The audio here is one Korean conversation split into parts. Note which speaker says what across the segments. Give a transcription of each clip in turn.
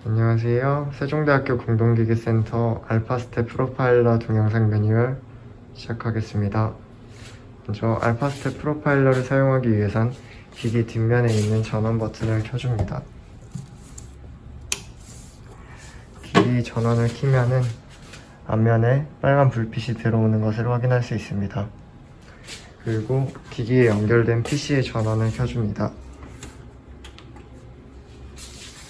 Speaker 1: 안녕하세요. 세종대학교 공동기기센터 알파스텝 프로파일러 동영상 매뉴얼 시작하겠습니다. 먼저 알파스텝 프로파일러를 사용하기 위해선 기기 뒷면에 있는 전원 버튼을 켜줍니다. 기기 전원을 켜면은 앞면에 빨간 불빛이 들어오는 것을 확인할 수 있습니다. 그리고 기기에 연결된 PC의 전원을 켜줍니다.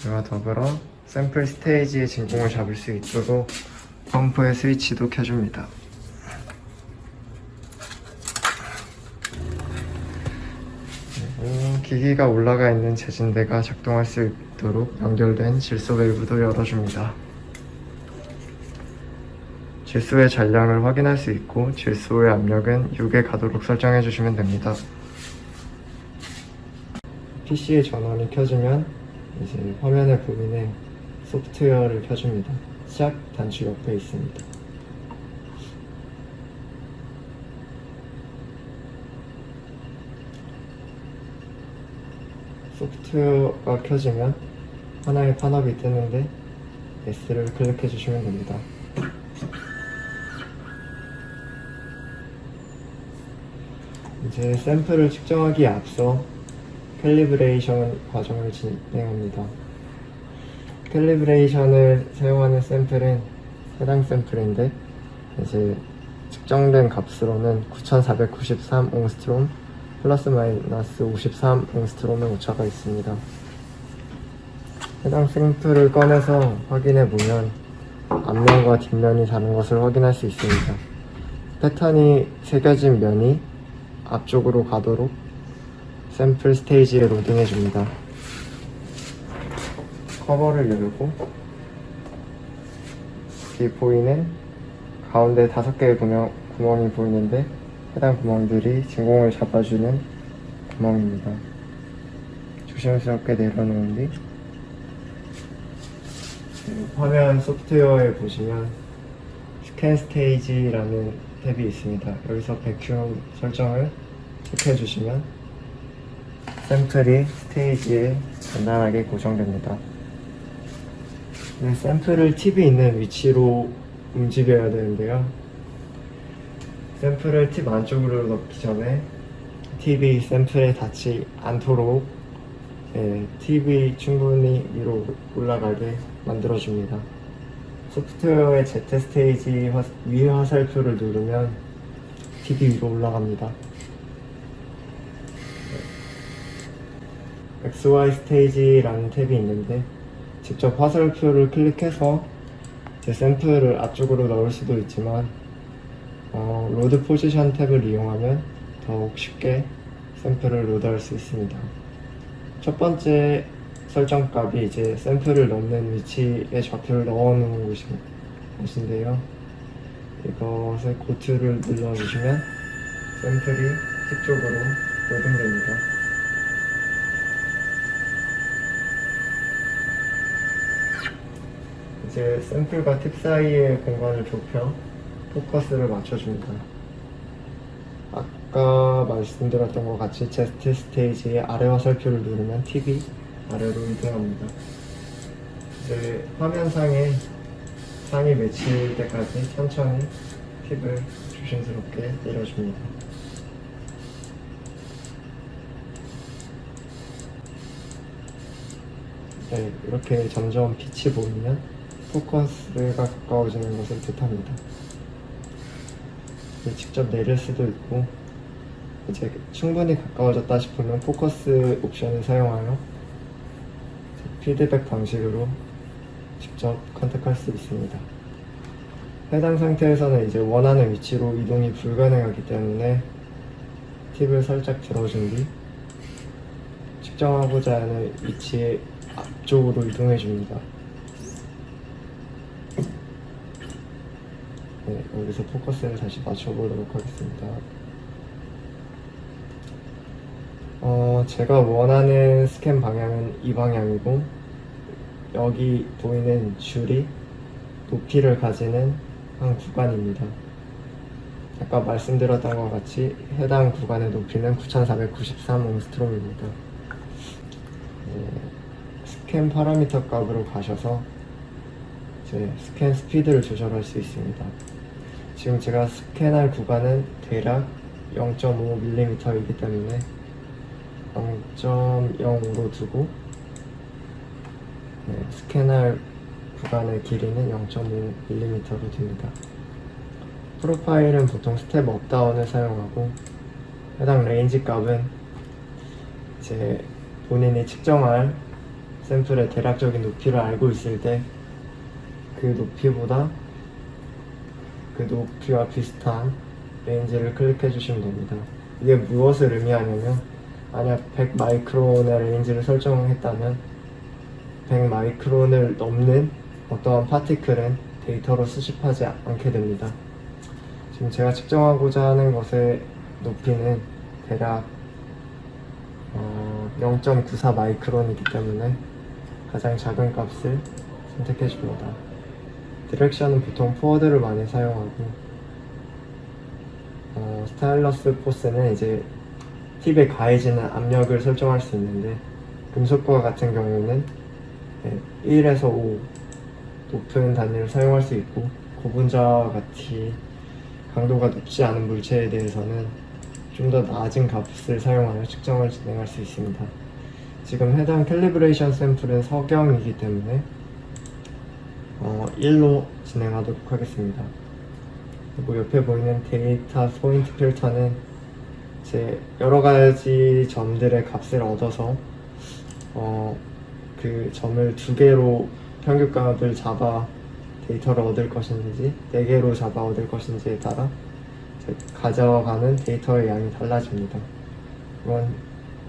Speaker 1: 이와 더불어 샘플 스테이지의 진공을 잡을 수 있도록 펌프의 스위치도 켜줍니다. 그리고 기기가 올라가 있는 제진대가 작동할 수 있도록 연결된 질소 밸브도 열어줍니다. 질소의 잔량을 확인할 수 있고 질소의 압력은 6에 가도록 설정해 주시면 됩니다. PC의 전원이 켜지면 이제 화면에 보이는 소프트웨어를 켜줍니다. 시작 단추 옆에 있습니다. 소프트웨어가 켜지면 하나의 팝업이 뜨는데 S를 클릭해 주시면 됩니다. 이제 샘플을 측정하기에 앞서 캘리브레이션 과정을 진행합니다. 캘리브레이션을 사용하는 샘플은 해당 샘플인데 이제 측정된 값으로는 9493 옹스트롬 플러스 마이너스 53 옹스트롬의 오차가 있습니다. 해당 샘플을 꺼내서 확인해 보면 앞면과 뒷면이 다른 것을 확인할 수 있습니다. 패턴이 새겨진 면이 앞쪽으로 가도록 샘플 스테이지에 로딩해 줍니다. 커버를 열고 여기 보이는 가운데 5개의 구멍이 보이는데 해당 구멍들이 진공을 잡아주는 구멍입니다. 조심스럽게 내려놓은 뒤 화면 소프트웨어에 보시면 스캔 스테이지라는 탭이 있습니다. 여기서 백큐럼 설정을 체크해 주시면 샘플이 스테이지에 간단하게 고정됩니다. 샘플을 팁이 있는 위치로 움직여야 되는데요. 샘플을 팁 안쪽으로 넣기 전에 팁이 샘플에 닿지 않도록 팁이 충분히 위로 올라가게 만들어줍니다. 소프트웨어의 Z 스테이지 위 화살표를 누르면 팁이 위로 올라갑니다. XY 스테이지라는 탭이 있는데 직접 화살표를 클릭해서 제 샘플을 앞쪽으로 넣을 수도 있지만 로드 포지션 탭을 이용하면 더욱 쉽게 샘플을 로드할 수 있습니다. 첫 번째 설정값이 이제 샘플을 넣는 위치에 좌표를 넣어놓은 곳인데요. 이것에 고트를 눌러주시면 샘플이 팁 쪽으로 로딩됩니다. 이제 샘플과 팁 사이의 공간을 좁혀 포커스를 맞춰줍니다. 아까 말씀드렸던 것 같이 Z 스테이지의 아래 화살표를 누르면 팁이 아래로 이동합니다. 이제 화면상에 상이 맺힐 때까지 천천히 팁을 조심스럽게 내려줍니다. 네, 이렇게 점점 빛이 보이면 포커스가 가까워지는 것을 뜻합니다. 직접 내릴 수도 있고 이제 충분히 가까워졌다 싶으면 포커스 옵션을 사용하여 피드백 방식으로 직접 컨택할 수 있습니다. 해당 상태에서는 이제 원하는 위치로 이동이 불가능하기 때문에 팁을 살짝 들어준 뒤 측정하고자 하는 위치의 앞쪽으로 이동해 줍니다. 네, 여기서 포커스를 다시 맞춰보도록 하겠습니다. 제가 원하는 스캔 방향은 이 방향이고 여기 보이는 줄이 높이를 가지는 한 구간입니다. 아까 말씀드렸던 것 같이 해당 구간의 높이는 9493 옹스트롬입니다. 스캔 파라미터 값으로 가셔서 이제 스캔 스피드를 조절할 수 있습니다. 지금 제가 스캔할 구간은 대략 0.5mm이기 때문에 0.05로 두고 스캔할 구간의 길이는 0.5mm로 둡니다. 프로파일은 보통 스텝 업다운을 사용하고 해당 레인지 값은 이제 본인이 측정할 샘플의 대략적인 높이를 알고 있을 때 그 높이보다 그 높이와 비슷한 레인지를 클릭해 주시면 됩니다. 이게 무엇을 의미하냐면 만약 100 마이크론의 레인지를 설정했다면 100 마이크론을 넘는 어떠한 파티클은 데이터로 수집하지 않게 됩니다. 지금 제가 측정하고자 하는 것의 높이는 대략 0.94 마이크론이기 때문에 가장 작은 값을 선택해 줍니다. 디렉션은 보통 포워드를 많이 사용하고 스타일러스 포스는 이제 팁에 가해지는 압력을 설정할 수 있는데 금속과 같은 경우는 1에서 5 높은 단위를 사용할 수 있고 고분자와 같이 강도가 높지 않은 물체에 대해서는 좀 더 낮은 값을 사용하여 측정을 진행할 수 있습니다. 지금 해당 캘리브레이션 샘플은 석영이기 때문에 1로 진행하도록 하겠습니다. 그리고 옆에 보이는 데이터 포인트 필터는 이제 여러 가지 점들의 값을 얻어서 그 점을 2개로 평균값을 잡아 데이터를 얻을 것인지 4개로 잡아 얻을 것인지에 따라 가져가는 데이터의 양이 달라집니다. 이건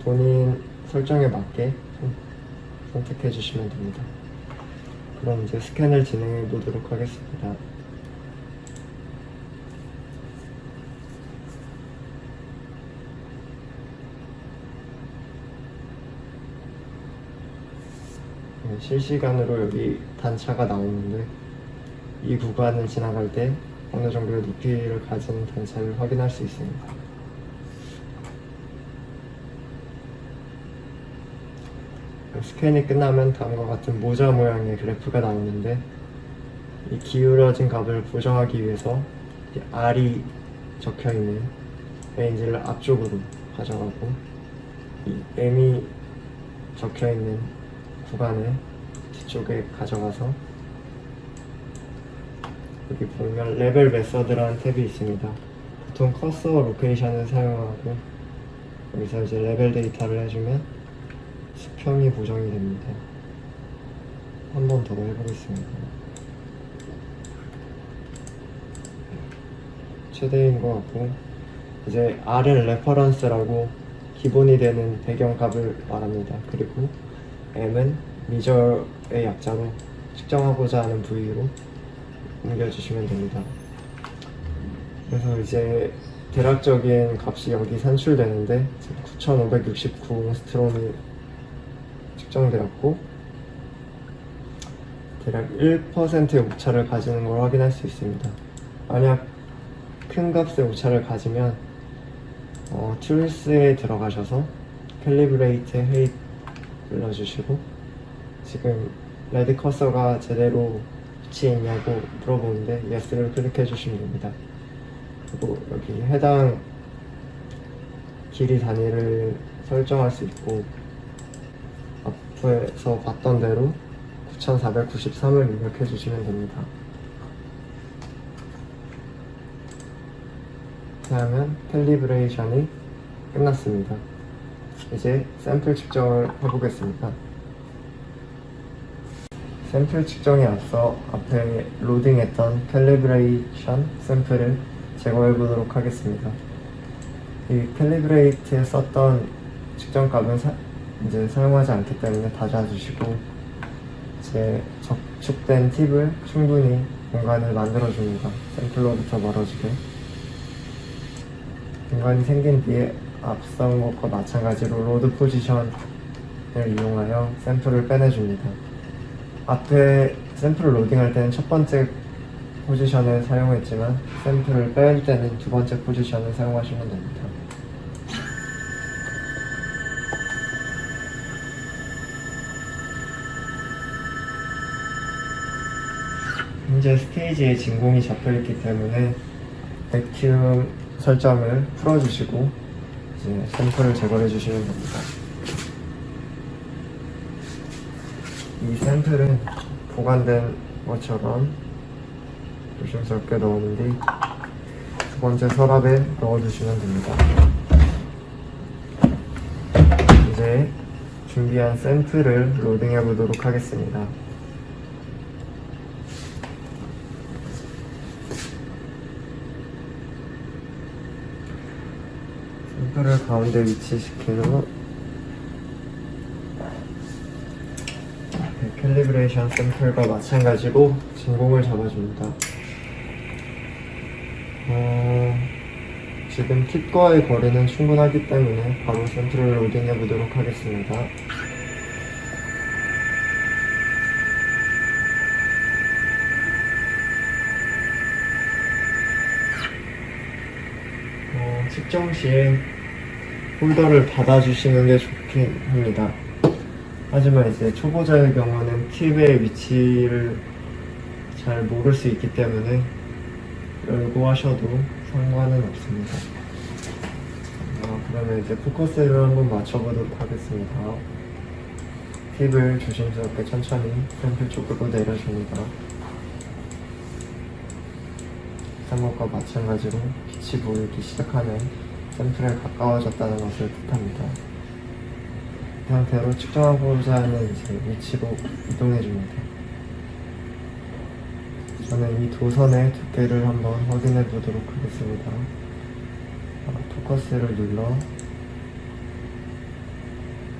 Speaker 1: 본인 설정에 맞게 선택해 주시면 됩니다. 그럼 이제 스캔을 진행해 보도록 하겠습니다. 실시간으로 여기 단차가 나오는데 이 구간을 지나갈 때 어느 정도의 높이를 가진 단차를 확인할 수 있습니다. 스캔이 끝나면 다음과 같은 모자 모양의 그래프가 나오는데 이 기울어진 값을 보정하기 위해서 R이 적혀있는 레인지를 앞쪽으로 가져가고 이 M이 적혀있는 구간을 뒤쪽에 가져가서 여기 보면 레벨 메서드라는 탭이 있습니다. 보통 커서 로케이션을 사용하고 여기서 이제 레벨 데이터를 해주면 수평이 보정이 됩니다. 한 번 더 해보겠습니다. 최대인 것 같고 이제 R은 레퍼런스라고 기본이 되는 배경값을 말합니다. 그리고 M은 미저의 약자로 측정하고자 하는 부위로 옮겨주시면 됩니다. 그래서 이제 대략적인 값이 여기 산출되는데 9569 옹스트롬이 측정되었고 대략 1%의 오차를 가지는 걸 확인할 수 있습니다. 만약 큰 값의 오차를 가지면 툴스에 들어가셔서 캘리브레이트 헤이트 눌러주시고 지금 레드 커서가 제대로 위치에 있냐고 물어보는데 예스를 클릭해 주시면 됩니다. 그리고 여기 해당 길이 단위를 설정할 수 있고 앞에서 봤던 대로 9493을 입력해 주시면 됩니다. 이렇게 하면 캘리브레이션이 끝났습니다. 이제 샘플 측정을 해보겠습니다. 샘플 측정에 앞서 앞에 로딩했던 캘리브레이션 샘플을 제거해 보도록 하겠습니다. 이 캘리브레이트에 썼던 측정값은 이제 사용하지 않기 때문에 닫아주시고 이제 적축된 팁을 충분히 공간을 만들어줍니다. 샘플로부터 멀어지게. 공간이 생긴 뒤에 앞선 것과 마찬가지로 로드 포지션을 이용하여 샘플을 빼내줍니다. 앞에 샘플을 로딩할 때는 첫 번째 포지션을 사용했지만 샘플을 뺄 때는 두 번째 포지션을 사용하시면 됩니다. 현재 스테이지에 진공이 잡혀있기 때문에 백큐um 설정을 풀어주시고 이제 샘플을 제거해 주시면 됩니다. 이 샘플은 보관된 것처럼 조심스럽게 넣은 뒤 두 번째 서랍에 넣어주시면 됩니다. 이제 준비한 샘플을 로딩해 보도록 하겠습니다. 샘플을 가운데 위치시킨 후 캘리브레이션 샘플과 마찬가지로 진공을 잡아줍니다. 지금 팁과의 거리는 충분하기 때문에 바로 샘플을 로딩해 보도록 하겠습니다. 측정 시에 홀더를 닫아주시는 게 좋긴 합니다. 하지만 이제 초보자의 경우는 팁의 위치를 잘 모를 수 있기 때문에 열고 하셔도 상관은 없습니다. 그러면 이제 포커스를 한번 맞춰보도록 하겠습니다. 팁을 조심스럽게 천천히 샘플 쪽으로 내려줍니다. 이상한 것과 마찬가지로 빛이 보이기 시작하면 샘플에 가까워졌다는 것을 뜻합니다. 이 상태로 측정하고자 하는 이제 위치로 이동해줍니다. 저는 이 도선의 두께를 한번 확인해 보도록 하겠습니다. 포커스를 눌러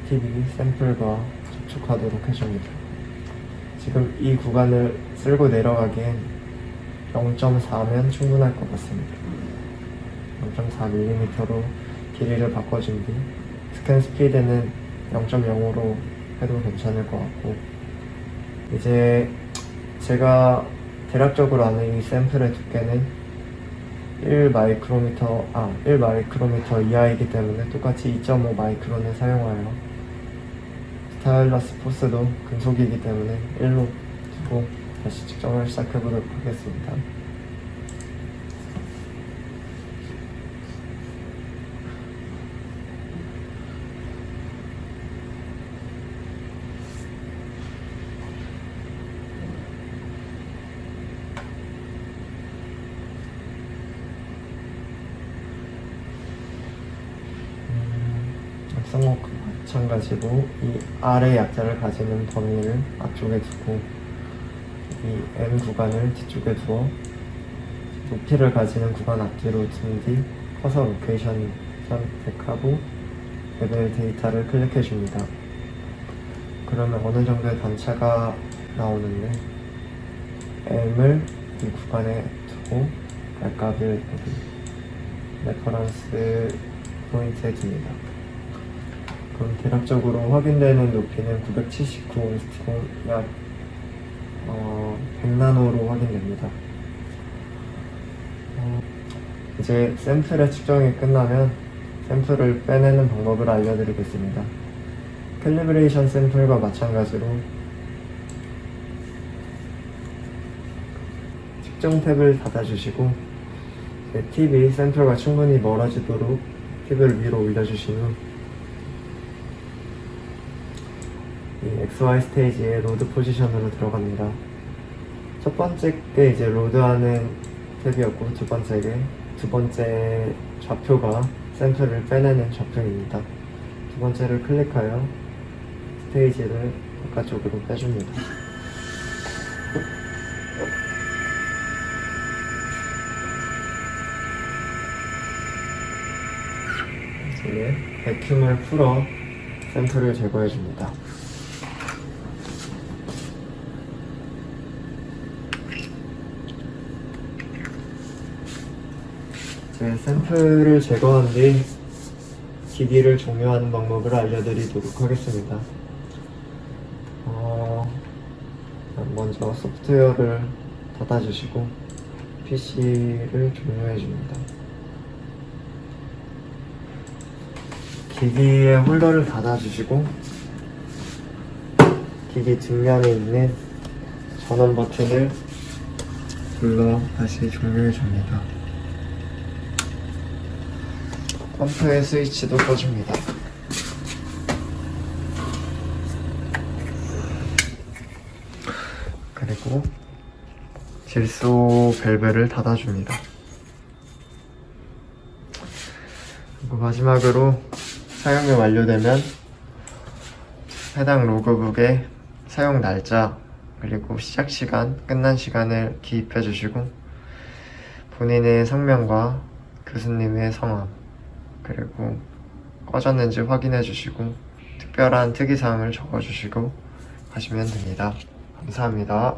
Speaker 1: TV 샘플과 접촉하도록 해줍니다. 지금 이 구간을 쓸고 내려가기엔 0.4면 충분할 것 같습니다. 0.4mm로 길이를 바꿔준 뒤 스캔 스피드는 0.05로 해도 괜찮을 것 같고, 이제 제가 대략적으로 아는 이 샘플의 두께는 1 마이크로미터 이하이기 때문에 똑같이 2.5 마이크론을 사용하여 스타일러스 포스도 금속이기 때문에 1로 두고 다시 측정을 시작해보도록 하겠습니다. 앞선것과 마찬가지로 이 아래 약자를 가지는 범위를 앞쪽에 두고 이 M 구간을 뒤쪽에 두어 높이를 가지는 구간 앞뒤로 둔 뒤 커서 로케이션 선택하고 레벨 데이터를 클릭해 줍니다. 그러면 어느 정도의 단차가 나오는데 M을 이 구간에 두고 발값을 레퍼런스 포인트에 둡니다. 그럼 대략적으로 확인되는 높이는 979온스티고 약 100나노로 확인됩니다. 이제 샘플의 측정이 끝나면 샘플을 빼내는 방법을 알려드리겠습니다. 캘리브레이션 샘플과 마찬가지로 측정 탭을 닫아주시고 팁이 샘플과 충분히 멀어지도록 팁을 위로 올려주신 후 이 XY 스테이지의 로드 포지션으로 들어갑니다. 첫 번째 게 이제 로드하는 탭이었고 두 번째 좌표가 샘플을 빼내는 좌표입니다. 두 번째를 클릭하여 스테이지를 바깥쪽으로 빼줍니다. 이제 백큐um을 풀어 샘플을 제거해줍니다. 샘플을 제거한 뒤 기기를 종료하는 방법을 알려드리도록 하겠습니다. 먼저 소프트웨어를 닫아주시고 PC를 종료해줍니다. 기기의 홀더를 닫아주시고 기기 뒷면에 있는 전원 버튼을 불러 다시 종료해 줍니다. 펌프의 스위치도 꺼줍니다. 그리고 질소 밸브를 닫아줍니다. 그리고 마지막으로 사용이 완료되면 해당 로그북에 사용 날짜 그리고 시작 시간, 끝난 시간을 기입해 주시고 본인의 성명과 교수님의 성함 그리고 꺼졌는지 확인해 주시고 특별한 특이사항을 적어 주시고 하시면 됩니다. 감사합니다.